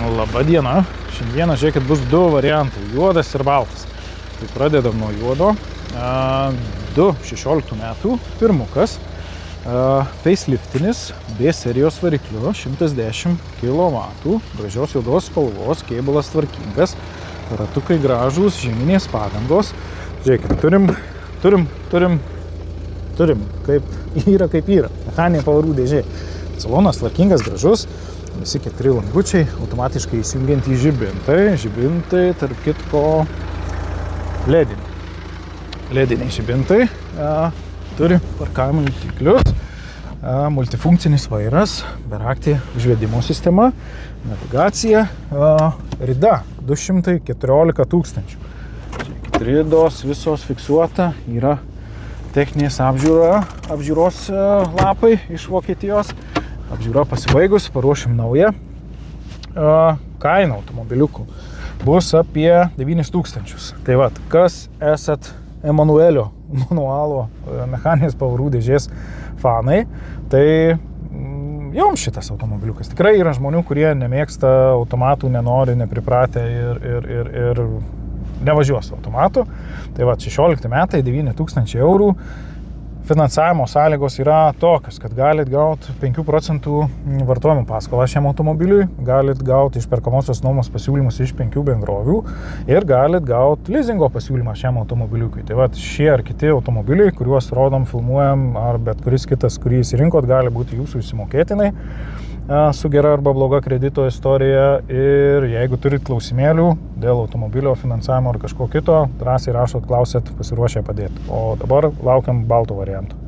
Labą dieną. Šiandieną, žiūrėkit, bus du variantai, juodas ir baltas. Tai pradedam nuo juodo. 2016 metų pirmukas, faceliftinis, B serijos varikliu, 110 kW, gražios juodos spalvos, kėbulas tvarkingas, ratukai gražūs, žieminės padangos. Žiūrėkit, turim, kaip yra, mechaninė pavarų dėžė. Salonas tvarkingas, gražus, visi 4 langučiai, automatiškai įsijungiantys žibintai, tarp kitko lediniai žibintai, turi parkavimo jutiklius, multifunkcinis vairas, beraktė užvedimo sistema, navigacija, rida 214 000. Ridos visos fiksuota, yra techninės apžiūros lapai iš Vokietijos. Apžiūra pasibaigus, paruošim naują. Kaina automobiliukų bus apie 9 000. Tai vat, kas esat Emanuelio manualo mechaninės pavarų dėžės fanai, tai jums šitas automobiliukas. Tikrai yra žmonių, kurie nemėgsta automatų, nenori, nepripratę ir nevažiuos automatu. Tai va, 16 metai, 9 000 eurų. Finansavimo sąlygos yra tokios, kad galit gauti 5 procentų vartojimo paskolą šiam automobiliui, galit gauti išperkamosios nuomos pasiūlymus iš 5 bendrovių ir galit gauti leasingo pasiūlymą šiam automobiliukui. Tai va, šie ar kiti automobiliai, kuriuos rodom, filmuojam, ar bet kuris kitas, kurį įsirinkot, gali būti jūsų įsimokėtinai su gera arba bloga kredito istorija. Ir jeigu turit klausimėlių dėl automobilio finansavimo ar kažko kito, drąsiai rašot, klausėt, pasiruošę padėti. O dabar laukiam balto varianto.